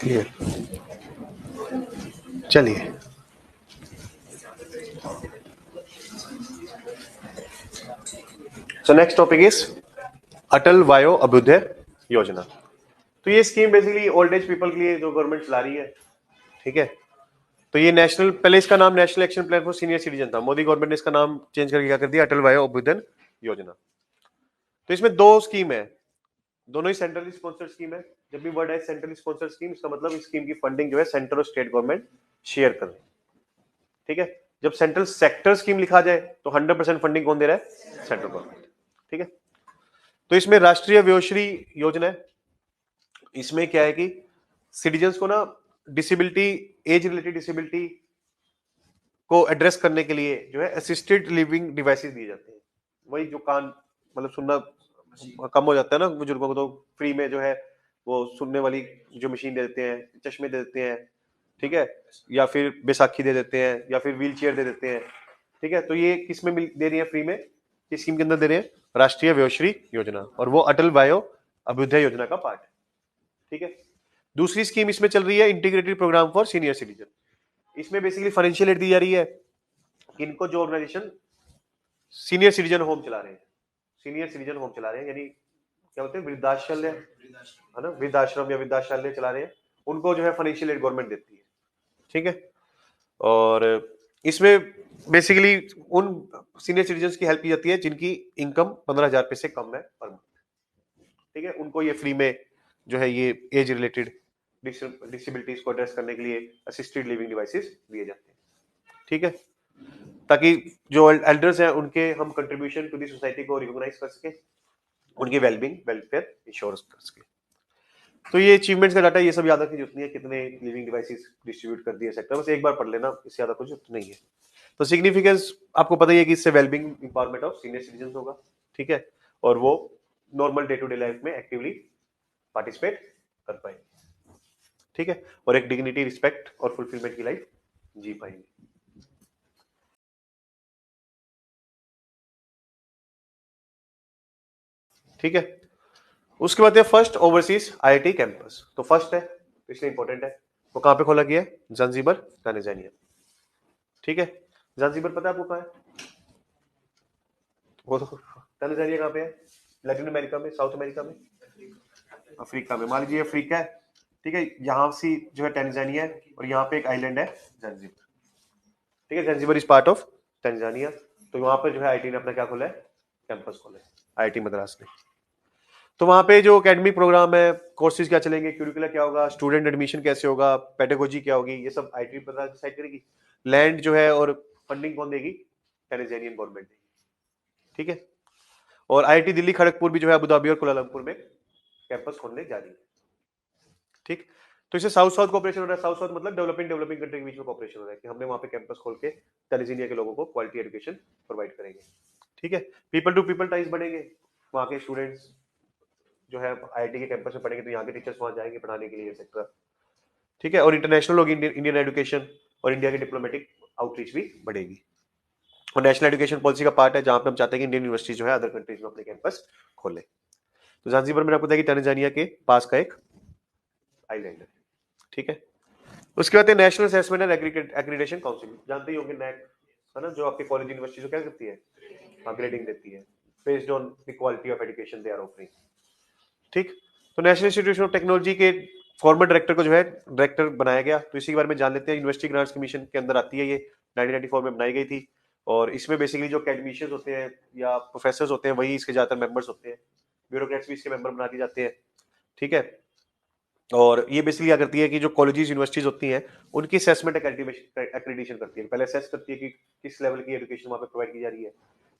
Clear, चलिए। So next topic is अटल वायो अभ्युदय योजना। तो ये scheme basically old age people के लिए जो गवर्नमेंट चला रही है, ठीक है। तो ये नेशनल, पहले इसका नाम national action plan for senior citizen था, मोदी गवर्नमेंट ने इसका नाम चेंज करके क्या कर दिया, अटल वायो अभ्युदय योजना। तो इसमें दो स्कीम है, दोनों ही सेंट्रली स्पॉन्सर्ड स्कीम है। जब भी वर्ड है सेंट्रली स्पॉन्सर्ड स्कीम, इसका मतलब इस स्कीम की फंडिंग जो है सेंट्रल और स्टेट गवर्नमेंट शेयर कर रहे हैं, ठीक है। जब सेंट्रल सेक्टर स्कीम लिखा जाए तो 100% फंडिंग कौन दे रहा है, सेंट्रल गवर्नमेंट, ठीक है। तो इसमें राष्ट्रीय वयोश्री योजना है। इसमें क्या है कि सिटीजन्स को ना डिसेबिलिटी, एज रिलेटेड डिसेबिलिटी को एड्रेस करने के लिए जो है असिस्टेड लिविंग डिवाइसेस दिए जाते हैं। वही जो कान मतलब सुनना कम हो जाता है ना बुजुर्गों को, तो फ्री में जो है वो सुनने वाली जो मशीन दे देते हैं, चश्मे दे देते हैं, ठीक है, या फिर बैसाखी दे देते हैं, या फिर व्हील चेयर दे देते हैं, ठीक है। तो ये किस में दे रही है फ्री में, किस स्कीम के अंदर दे रहे हैं, राष्ट्रीय वयोश्री योजना, और वो अटल वायो अभ्युदय योजना का पार्ट है, ठीक है। दूसरी स्कीम इसमें चल रही है integrated programme for senior citizen. इसमें बेसिकली फाइनेंशियल एड दी जा रही है इनको जो ऑर्गेनाइजेशन सीनियर सिटीजन होम चला रहे हैं, सीनियर सिटीजन होम चला रहे हैं, यानी क्या बोलते हैं, वृद्धाश्रय है ना, वृद्धाश्रम या वृद्धाश्रय चला रहे हैं, उनको जो है फाइनेंशियल एड गवर्नमेंट देती है, ठीक है। और इसमें बेसिकली उन सीनियर सिटीजन की हेल्प की जाती है जिनकी इनकम 15,000 रुपए से कम है पर मंथ, ठीक है। उनको ये फ्री में जो है ये एज रिलेटेड डिसेबिलिटीज को एड्रेस करने के लिए असिस्टेड लिविंग डिवाइसेस दिए जाते हैं, ठीक है, ताकि जो एल्डर्स हैं उनके हम कंट्रीब्यूशन टू दी सोसाइटी को रिकॉग्नाइज कर सके, उनकी वेलबींग वेलफेयर इंश्योर कर सके। तो ये अचीवमेंट्स का डाटा ये सब याद रखने की जरूरत नहीं है, कितने लिविंग डिवाइसेस डिस्ट्रीब्यूट कर दिए सेक्टर, बस एक बार पढ़ लेना, इससे ज्यादा कुछ नहीं है। तो सिग्निफिकेंस आपको पता ही है कि इससे wellbeing empowerment of senior citizen होगा, ठीक है, और वो normal day to day life में एक्टिवली पार्टिसिपेट कर पाएंगे, ठीक है, और एक डिग्निटी, रिस्पेक्ट और फुलफिलमेंट की लाइफ जी पाएंगे। ठीक है, उसके बाद है फर्स्ट ओवरसीज आईआईटी कैंपस। तो फर्स्ट है तो इसलिए इंपॉर्टेंट है। वो कहां पे खोला गया है, ज़ांज़ीबर, तांजानिया, ठीक है। ज़ांज़ीबर पता है आपको कहां है, वो तो तांजानिया कहां पे है, लैटिन अमेरिका में, साउथ अमेरिका में, अफ्रीका में। मान लीजिए अफ्रीका है, ठीक है, यहाँ से जो है तांजानिया है, और यहाँ पे एक आइलैंड है ज़ांज़ीबर, ठीक है। ज़ांज़ीबर इज पार्ट ऑफ तांजानिया। तो वहां पर जो है आईआईटी ने अपना क्या खोला है, कैंपस खोला है, आईआईटी मद्रास ने। तो वहां पे जो एकेडमिक प्रोग्राम है, कोर्सेज क्या चलेंगे, क्यूरिकुलर क्या होगा, स्टूडेंट एडमिशन कैसे होगा, पेडागोजी क्या होगी, ये सब आईआईटी पता डिसाइड करेगी। लैंड जो है और फंडिंग कौन देगी, टैंजानियन गवर्नमेंट देगी, ठीक है। और आईआईटी दिल्ली खड़गपुर भी जो है अबू धाबी और कुलालमपुर में कैंपस खोलने जा रही है, ठीक। तो इसे साउथ साउथ कोऑपरेशन हो रहा है। साउथ साउथ मतलब डेवलपिंग कंट्री के बीच में कोऑपरेशन हो रहा है कि हमने वहां पे कैंपस खोल के टैंजानिया के लोगों को क्वालिटी एजुकेशन प्रोवाइड करेंगे, ठीक है। पीपल टू पीपल टाइज बढ़ेंगे, वहां के स्टूडेंट्स जो है आईआईटी के कैंपस में पढ़ेंगे तो यहाँ के टीचर्स वहां जाएंगे पढ़ाने के लिए, एक्सेट्रा, ठीक है। और इंटरनेशनल होगी इंडियन एजुकेशन, और इंडिया की डिप्लोमेटिक आउटरीच भी बढ़ेगी। और नेशनल एजुकेशन पॉलिसी का पार्ट है जहां पे हम चाहते हैं कि इंडियन यूनिवर्सिटी जो है अदर कंट्रीज में अपने कैंपस खोले। तो ज़ांज़ीबर में आपको पता है कि तांजानिया के पास का एक आइलैंड है, ठीक है। उसके बाद national assessment and accreditation council, जानते ही होंगे नैक, है ना, जो आपके कॉलेज यूनिवर्सिटी को क्या करती है, ग्रेडिंग देती है based on the quality of education they are offering, ठीक। तो नेशनल इंस्टीट्यूशन ऑफ टेक्नोलॉजी के फॉर्मर डायरेक्टर को जो है डायरेक्टर बनाया गया। तो इसी के बारे में जान लेते हैं। यूनिवर्सिटी ग्रांट्स कमीशन के अंदर आती है ये, 1994 में बनाई गई थी। और इसमें बेसिकली जो अकेडमिशियंस होते हैं या प्रोफेसर होते हैं वही इसके ज्यादातर मेंबर्स होते हैं, ब्यूरोक्रेट्स भी इसके मेंबर बना दिए जाते हैं, ठीक है। और ये बेसिकली क्या करती है कि जो कॉलेजेस यूनिवर्सिटीज होती हैं उनकी असेसमेंट एक्रेडिटेशन करती है। पहले असेस करती है कि किस लेवल की एजुकेशन वहां पे प्रोवाइड की जा रही है,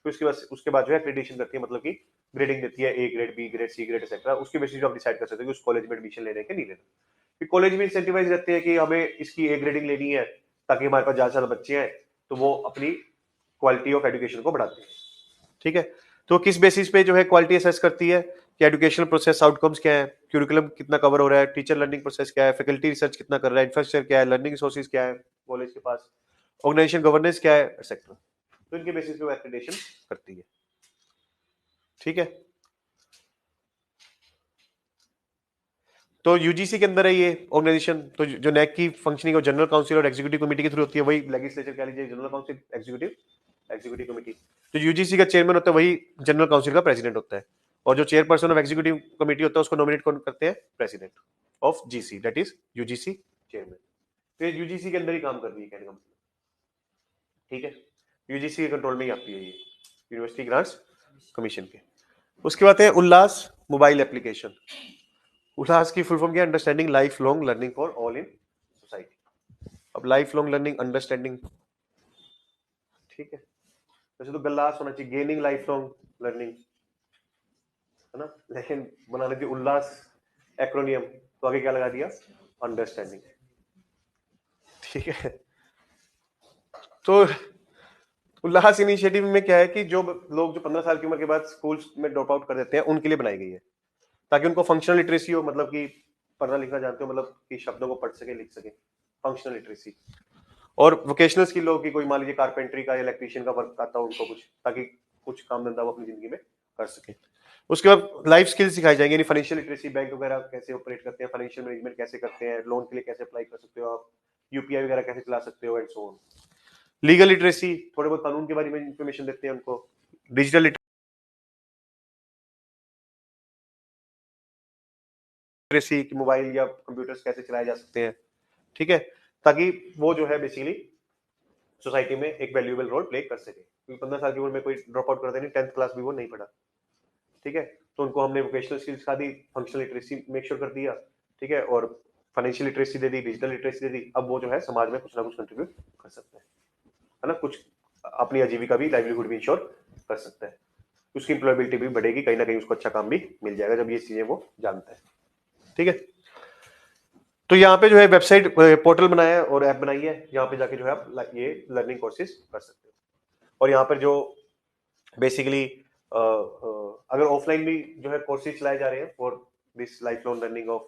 फिर उसके बाद जो है एक्रेडिटेशन करती है, मतलब कि ग्रेडिंग देती है, A grade, B grade, C grade etcetera. उसके बेसिस पे आप डिसाइड कर सकते हैं कि उस कॉलेज में एडमिशन लेने के नहीं लेना। फिर कॉलेज में इंसेंटिवाइज रहते हैं कि हमें इसकी ए ग्रेडिंग लेनी है ताकि हमारे पास ज्यादा से ज्यादा बच्चे हैं, तो वो अपनी क्वालिटी ऑफ एजुकेशन को बढ़ाते हैं, ठीक है। तो किस बेसिस पे जो है क्वालिटी असेस करती है कि एजुकेशनल प्रोसेस आउटकम्स क्या है, क्यूरिकुलम कितना कवर हो रहा है, टीचर लर्निंग प्रोसेस क्या है, फैकल्टी रिसर्च कितना कर रहा है, इंफ्रास्ट्रक्चर क्या है, लर्निंग रिसोर्सेज क्या है कॉलेज के पास, ऑर्गेनाइजेशन गवर्नेंस क्या है, एक्सेट्रा, तो इनके बेसिस पे वो एक्रेडिटेशन करती है। ठीक है, तो यूजीसी के अंदर है ये ऑर्गेनाइजेशन। तो जो नेक की फंक्शनिंग और जनरल काउंसिल और एग्जीक्यूटिव कमेटी के थ्रू होती है, वही लेजिस्लेचर कह लीजिए, जनरल काउंसिल, एग्जीक्यूटिव कमेटी। तो यूजीसी का चेयरमैन होता है वही जनरल काउंसिल का प्रेसिडेंट होता है, और जो चेयरपर्सन ऑफ एग्जीक्यूटिव कमेटी होता है उसको नॉमिनेट कौन करते हैं? President of GC, that is UGC chairman. तो यूजीसी के अंदर ही काम कर रही है कहने का मतलब। ठीक है, यूजीसी के कंट्रोल में ही आती है ये, यूनिवर्सिटी ग्रांट्स कमीशन के। उसके बाद है उल्लास मोबाइल एप्लीकेशन। उल्लास की फुल फॉर्म क्या है? Understanding life long learning for all in society. अब लाइफ लॉन्ग लर्निंग, अंडरस्टैंडिंग, ठीक है, वैसे तो गल्लास होना चाहिए, गेनिंग लाइफ लॉन्ग लर्निंग, है ना, लेकिन बनाने थी उल्लास एक्रोनियम, तो आगे क्या लगा दिया? अंडरस्टैंडिंग। ठीक है, तो उल्लास इनिशिएटिव में क्या है कि जो लोग जो 15 साल की उम्र के बाद स्कूल में ड्रॉप आउट कर देते हैं उनके लिए बनाई गई है, ताकि उनको फंक्शनल लिटरेसी हो, मतलब कि पढ़ना लिखना जानते हो, मतलब कि शब्दों को पढ़ सके लिख सके, फंक्शनल लिटरेसी। और वोकेशनल स्किल हो कि कोई मान लीजिए कारपेंटरी का, इलेक्ट्रिशियन का वर्क आता हो उनको कुछ, ताकि कुछ काम धंधा वो अपनी जिंदगी में कर सके। उसके बाद लाइफ स्किल सिखाई जाएंगे, यानी फाइनेंशियल लिटरेसी, बैंक वगैरह कैसे ऑपरेट करते हैं, फाइनेंशियल मैनेजमेंट कैसे करते हैं, लोन के लिए कैसे अप्लाई कर सकते हो आप, यूपीआई वगैरह कैसे चला सकते हो, and so on. Legal literacy, थोड़े बहुत कानून के बारे में इंफॉर्मेशन देते हैं उनको। डिजिटल लिटरेसी, मोबाइल या कंप्यूटर्स कैसे चलाए जा सकते हैं, ठीक है, ताकि वो जो है बेसिकली सोसाइटी में एक वैल्यूएबल रोल प्ले कर सके। क्योंकि 15 साल की उम्र में कोई ड्रॉप आउट करता नहीं, 10th क्लास भी वो नहीं पढ़ा, ठीक है, तो उनको हमने वोकेशनल स्किल्स सिखा दी, फंक्शनल लिटरेसी मेक श्योर कर दिया, ठीक है, और फाइनेंशियल लिटरेसी दे दी, डिजिटल लिटरेसी दे दी। अब वो जो है समाज में कुछ ना कुछ कंट्रीब्यूट कर सकते हैं, है ना, कुछ अपनी आजीविका भी, लाइवलीहुड भी इंश्योर कर सकता है, उसकी इंप्लॉयबिलिटी भी बढ़ेगी, कहीं ना कहीं उसको अच्छा काम भी मिल जाएगा जब ये चीजें वो जानता है। ठीक है, तो यहाँ पे जो है वेबसाइट पोर्टल बनाया है और ऐप बनाई है, यहाँ पे जाके जो है आप ये लर्निंग कोर्सेज कर सकते हो। और यहाँ पर जो बेसिकली अगर ऑफलाइन भी जो है कोर्सेज चलाए जा रहे हैं for this life long learning of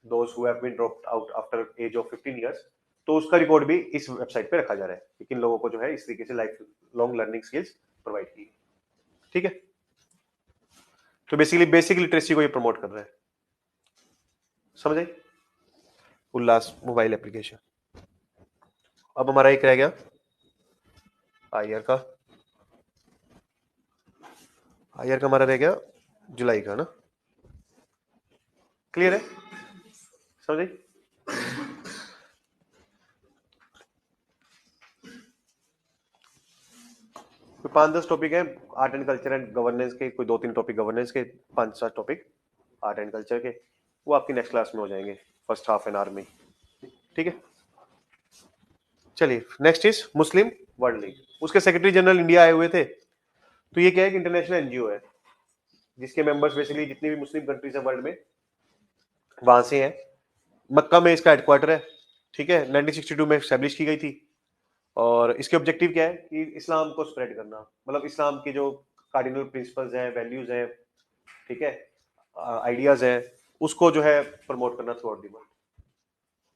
those who have been dropped out after age of 15 years, तो उसका रिकॉर्ड भी इस वेबसाइट पे रखा जा रहा है कि किन लोगों को जो है इस तरीके से life long learning skills provide की। ठीक है, तो बेसिकली बेसिक लिटरेसी को ये प्रमोट कर रहा है, समझ आई? उल्लास मोबाइल एप्लीकेशन। अब हमारा एक रह गया आईआर का, आईआर का हमारा रह गया जुलाई का ना, क्लियर है, समझ आई? 5-10 टॉपिक है art and culture and governance के, कोई 2-3 टॉपिक गवर्नेंस के, 5-7 टॉपिक आर्ट एंड कल्चर के, वो आपकी नेक्स्ट क्लास में हो जाएंगे फर्स्ट हाफ एन आवर में। ठीक है, चलिए next is Muslim world league. उसके सेक्रेटरी जनरल इंडिया आए हुए थे। तो ये क्या है कि इंटरनेशनल एनजीओ है जिसके मेंबर्स बेसिकली जितनी भी मुस्लिम कंट्रीज है वर्ल्ड में वहां से हैं। मक्का में इसका हेडक्वार्टर है, ठीक है, 1962 में एस्टेब्लिश की गई थी। और इसके ऑब्जेक्टिव क्या है कि इस्लाम को स्प्रेड करना, मतलब इस्लाम के जो कार्डिनल प्रिंसिपल्स हैं, वैल्यूज हैं, ठीक है, आइडियाज हैं, उसको जो है प्रमोट करना थ्रू आउट द वर्ल्ड।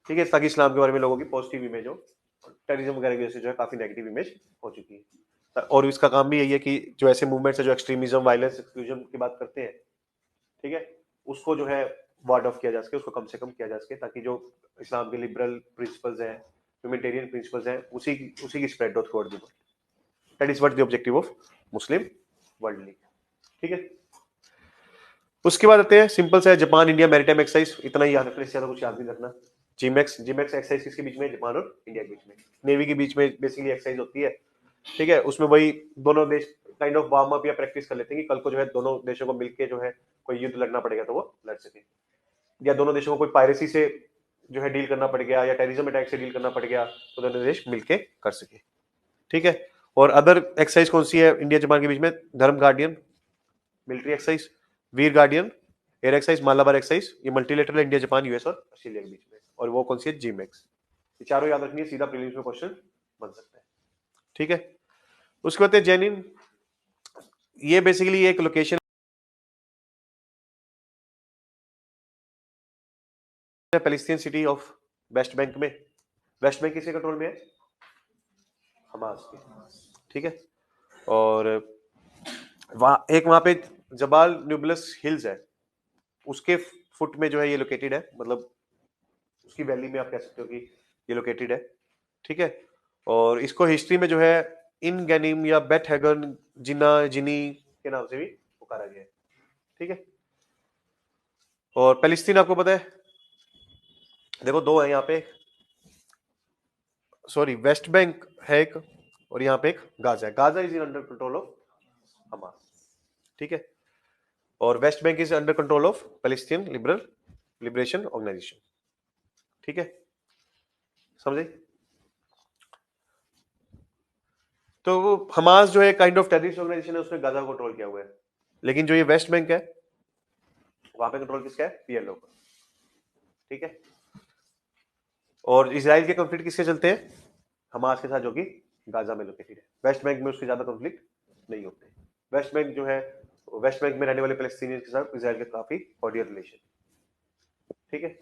ठीक है, ताकि इस्लाम के बारे में लोगों की पॉजिटिव इमेज हो, टेररिज्म वगैरह की वजह से जो है काफी नेगेटिव इमेज हो चुकी है। और इसका काम भी यही है कि जो ऐसे मूवमेंट्स है जो एक्सट्रीमिज्म, वायलेंस, एक्सक्लूजन की बात करते हैं, ठीक है, उसको जो है वार्ड ऑफ किया जा सके, उसको कम से कम किया जा सके, ताकि जो इस्लाम के लिबरल प्रिंसिपल्स हैं, ह्यूमैनिटेरियन प्रिंसिपल्स हैं, उसी की स्प्रेड हो through out the world. That is what the objective of Muslim world league. ठीक है, उसके बाद आते हैं सिंपल सा जापान इंडिया मैरीटाइम एक्सरसाइज, इतना ही याद रखना, इससे ज्यादा कुछ याद नहीं रखना। जीमैक्स, जीमैक्स एक्सरसाइज किसके बीच में? जापान और इंडिया के बीच में, नेवी के बीच में बेसिकली एक्सरसाइज होती है। ठीक है, उसमें वही दोनों देश काइंड ऑफ वार्म अप या प्रैक्टिस कर लेते हैं कि कल को जो है दोनों देशों को मिलकर जो है कोई युद्ध लड़ना पड़ेगा तो वो लड़ सके, या दोनों देशों को कोई पायरेसी से जो है डील करना पड़ गया या टेररिज्म अटैक से डील करना पड़ गया तो दोनों देश मिलके कर सके। ठीक है, और अदर एक्सरसाइज कौन सी है इंडिया जापान के बीच में? Dharma guardian military exercise, Veer guardian air exercise, Malabar exercise, ये मल्टीलेटरल इंडिया जापान यूएस और ऑस्ट्रेलिया के बीच में। और वो कौन सी है? जीमैक्स। ये चारों याद रखनी है, सीधा प्रीलिम्स में क्वेश्चन बन सकता है। ठीक है, उसके बाद जेनिन, ये बेसिकली एक लोकेशन है Palestine city of West Bank में। वेस्ट बैंक किसके कंट्रोल में है? हमास के। ठीक है। और वहां पे जबाल न्यूबलस हिल्स है, उसके फुट में जो है ये लोकेटेड है, मतलब उसकी वैली में आप कह सकते हो कि ये लोकेटेड है। ठीक है। और इसको हिस्ट्री में जो है इन गैनिम या बेट हैगन जिना जिनी के नाम से भी पुकारा गया है। ठीक है। और पैलेस्टीन आपको पता है, देखो दो है यहाँ पे, सॉरी वेस्ट बैंक है एक, और यहाँ पे एक गाजा है। Gaza is in under control of Hamas. ठीक है। और west bank is under control of Palestine liberation organisation. ठीक है, समझे। तो वो हमास जो है काइंड ऑफ टेररिस्ट ऑर्गेनाइजेशन है, उसने गाजा को कंट्रोल किया हुआ है। लेकिन जो ये वेस्ट बैंक है वहां पे कंट्रोल किसका है? पीएलओ का। ठीक है। और इजराइल के कंफ्लिक्ट किसके चलते हैं? हमास के साथ, जो कि गाजा में लोकेटेड है। वेस्ट बैंक में उसके ज्यादा कंफ्लिक्ट नहीं होते। वेस्ट बैंक जो है, वेस्ट बैंक में रहने वाले पैलेस्टीनियन के साथ इजराइल के काफी कॉर्डियल रिलेशन। ठीक है।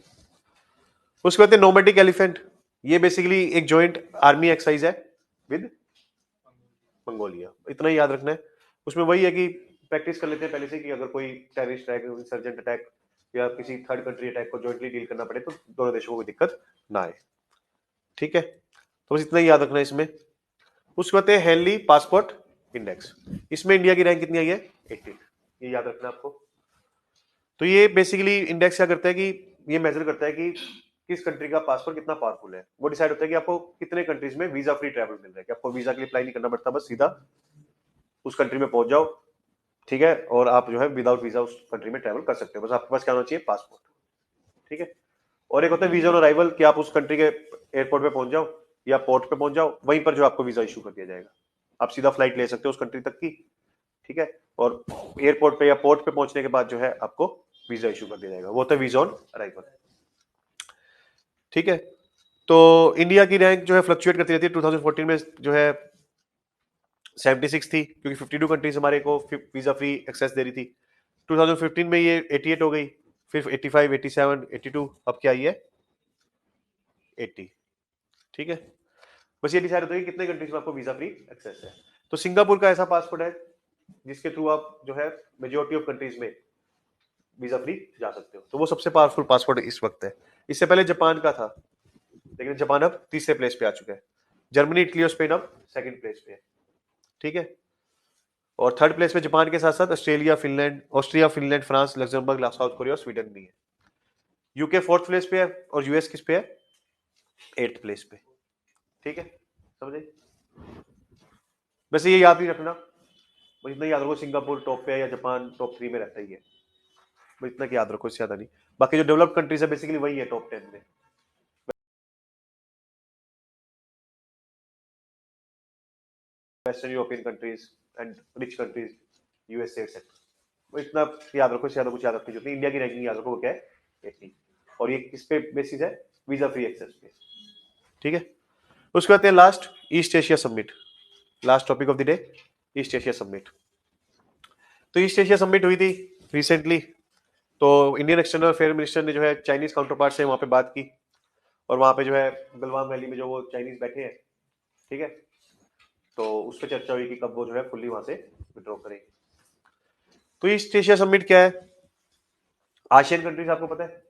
उसके बाद नोमैडिक एलिफेंट, ये बेसिकली एक जॉइंट आर्मी एक्सरसाइज है विद मंगोलिया। इतना ही याद रखना है। उसमें वही है कि प्रैक्टिस कर लेते हैं पहले से कि अगर कोई टेररिस्ट अटैक, इंसर्जेंट अटैक या किसी थर्ड कंट्री अटैक को जॉइंटली डील करना पड़े तो दोनों देशों को कोई दिक्कत ना आए। ठीक है, तो बस इतना ही याद रखना है इसमें। उसके बाद है हेनली पासपोर्ट इंडेक्स। इसमें इंडिया की रैंक कितनी आई है? 18। ये याद रखना आपको। तो ये बेसिकली इंडेक्स क्या करता है कि ये मेजर करता है कि किस कंट्री का पासपोर्ट कितना पावरफुल है। वो डिसाइड होता है कि आपको कितने कंट्रीज में वीजा फ्री ट्रैवल मिल रहा है, कि आपको वीजा के लिए अप्लाई नहीं करना पड़ता, बस सीधा उस कंट्री में पहुंच जाओ। ठीक है। और आप जो है विदाउट वीजा उस कंट्री में ट्रैवल कर सकते हो, बस आपके पास क्या होना चाहिए? पासपोर्ट। ठीक है। और एक होता है वीजा ऑन अराइवल, कि आप उस कंट्री के एयरपोर्ट पे पहुंच जाओ या पोर्ट पे पहुंच जाओ, वहीं पर जो आपको वीजा इशू कर दिया जाएगा। आप सीधा फ्लाइट ले सकते हो उस कंट्री तक की। ठीक है। और एयरपोर्ट पे या पोर्ट पे पहुंचने के बाद जो है आपको वीजा इशू कर दिया जाएगा, वो होता है वीजा ऑन अराइवल। ठीक है। तो इंडिया की रैंक जो है फ्लक्चुएट करती रहती है। 2014 में जो है 76 थी, क्योंकि 52 कंट्रीज हमारे को वीजा फ्री एक्सेस दे रही थी। 2015 में ये 88 हो गई, फिर 85, 87, 82, अब क्या आई है? 80। ठीक है। बस ये डिसाइड होता है कि कितने कंट्रीज में आपको वीजा फ्री एक्सेस है। तो सिंगापुर का ऐसा पासपोर्ट है जिसके थ्रू आप जो है मेजोरिटी ऑफ कंट्रीज में वीजा फ्री जा सकते हो। तो वो सबसे पावरफुल पासपोर्ट इस वक्त है। इससे पहले जापान का था, लेकिन जापान अब तीसरे प्लेस पे आ चुका है। जर्मनी, इटली और स्पेन अब सेकंड प्लेस पे है। ठीक है। और थर्ड प्लेस पे जापान के साथ साथ Austria, Finland, France, Luxembourg, south Korea और स्वीडन भी है। यूके फोर्थ प्लेस पे है और यूएस किस पे है? 8th प्लेस पे। ठीक है, समझे। वैसे ये याद नहीं रखना, बस इतना याद रखो सिंगापुर टॉप पे है या जापान टॉप 3 में रहता ही है। बस इतना कि याद रखो, इससे ज्यादा नहीं। बाकी जो डेवलप्ड कंट्रीज है बेसिकली वही है टॉप 10 में। Western European countries and rich countries, USA etcetera. वो इतना याद रखो, इससे ज्यादा कुछ याद रखने की जरूरत नहीं। इंडिया की रैंकिंग याद रखो, वो क्या है? 80। और ये किस पे बेसिस है? वीजा फ्री एक्सेस पे। ठीक है। उसके बाद last, east Asia summit. Last topic of the day, east Asia summit. तो ईस्ट एशिया समिट हुई थी रिसेंटली। तो इंडियन एक्सटर्नल अफेयर मिनिस्टर ने जो है चाइनीज काउंटर पार्ट से वहां पे बात की, और वहां पे जो है गलवान वैली में जो वो चाइनीज बैठे हैं, ठीक है, तो उस पर चर्चा हुई कि कब वो जो है फुल्ली वहां से विड्रॉ करेंगे। तो ईस्ट एशिया समिट क्या है? आशियन कंट्रीज आपको पता है,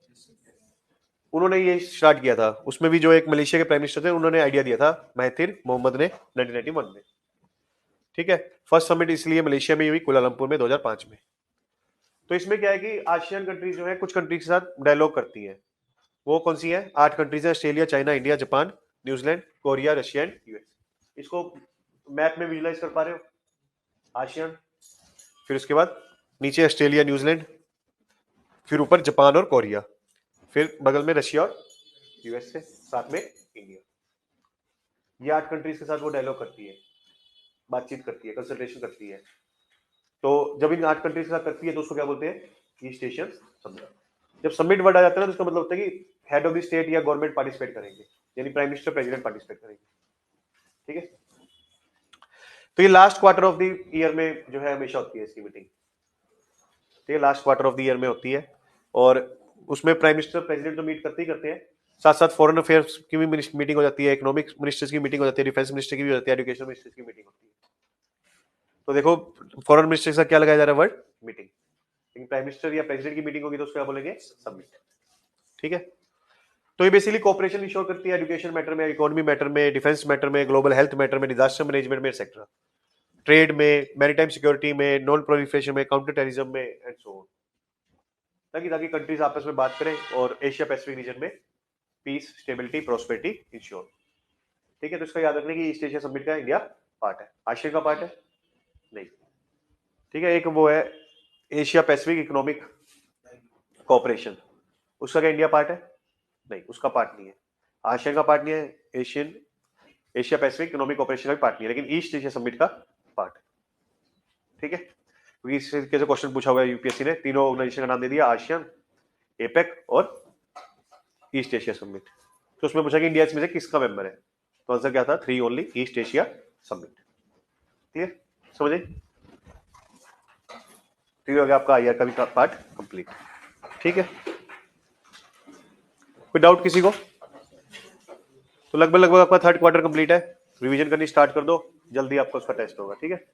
उन्होंने ये स्टार्ट किया था। उसमें भी जो एक मलेशिया के प्राइम मिनिस्टर थे, उन्होंने आइडिया दिया था महाथिर मोहम्मद ने 1991 में। ठीक है। फर्स्ट समिट इसलिए मलेशिया में हुई, कुलालंपुर में 2005 में। तो इसमें क्या है कि आशियन कंट्रीज जो है कुछ कंट्रीज के साथ डायलॉग करती है। वो कौन सी है? 8 कंट्रीज है, Australia, China, India, Japan, New Zealand, Korea, Russia and US. इसको मैप में विजुलाइज कर पा रहे हो? आशियन, फिर उसके बाद नीचे ऑस्ट्रेलिया, न्यूजीलैंड, फिर ऊपर जापान और कोरिया, फिर बगल में रशिया और यूएस से, साथ में इंडिया। ये 8 कंट्रीज के साथ वो डायलॉग करती है, बातचीत करती है, कंसल्टेशन करती है। तो जब इन 8 कंट्रीज के साथ करती है तो उसको क्या बोलते हैं? East Asian summit. जब समिट वर्ड आ जाता है ना, तो इसका मतलब होता है कि हेड ऑफ द स्टेट या गवर्नमेंट पार्टिसिपेट करेंगे, यानी प्राइम मिनिस्टर, प्रेसिडेंट पार्टिसिपेट करेंगे। ठीक है। तो ये last quarter of the year में जो है हमेशा होती है इसकी मीटिंग। ठीक है, last quarter of the year में होती है। और उसमें प्राइम मिनिस्टर, प्रेसिडेंट तो मीट करते ही करते हैं, साथ साथ फॉरेन अफेयर्स की भी मीटिंग हो जाती है, इकोनॉमिक मिनिस्टर्स की मीटिंग हो जाती है, डिफेंस मिनिस्टर की भी हो जाती है, एजुकेशन मिनिस्टर्स की मीटिंग होती है। तो देखो फॉरेन मिनिस्टर का क्या लगाया जा रहा है वर्ड, मीटिंग। प्राइम मिनिस्टर या प्रेसिडेंट की मीटिंग होगी तो उसको क्या बोलेंगे, समिट। ठीक है, तो ये बेसिकली कोऑपरेशन इंश्योर करती है एजुकेशन मैटर में, इकोनॉमी मैटर में, डिफेंस मैटर में, ग्लोबल हेल्थ मैटर में, डिजास्टर मैनेजमेंट में एक्सेट्रा, ट्रेड में, मैरीटाइम सिक्योरिटी में, नॉन प्रोलिफरेशन में, काउंटर टेररिज्म में एंड सो ऑन, ताकि कंट्रीज आपस में बात करें और एशिया पैसिफिक रीजन में पीस, स्टेबिलिटी, प्रोस्पेरिटी इंश्योर। ठीक है, तो इसका याद रखने की ईस्ट एशिया समिट का इंडिया पार्ट है, आसियान का पार्ट है नहीं। ठीक है, एक वो है एशिया पैसिफिक इकोनॉमिक कोऑपरेशन, उसका क्या इंडिया पार्ट है नहीं, उसका पार्ट नहीं है। आसियान का पार्ट नहीं है, एशिया पैसिफिक इकोनॉमिक कोऑपरेशन का भी पार्ट नहीं है, लेकिन ईस्ट एशिया समिट का पार्ट है। ठीक है, क्योंकि इस तरीके से क्वेश्चन पूछा हुआ है यूपीएससी ने, तीनों ऑर्गेनाइजेशन का नाम दे दिया, आसियान, एपेक और ईस्ट एशिया समिट। तो उसमें पूछा कि इंडिया इसमें से किसका मेंबर है, तो आंसर क्या था, 3 only, east Asia summit. Clear, समझे, ठीक हो गया आपका आईआर का भी पार्ट कंप्लीट। ठीक है, कोई डाउट किसी को? तो लगभग आपका थर्ड क्वार्टर कंप्लीट है, रिवीजन करनी स्टार्ट कर दो, जल्दी आपका उसका टेस्ट होगा। ठीक है।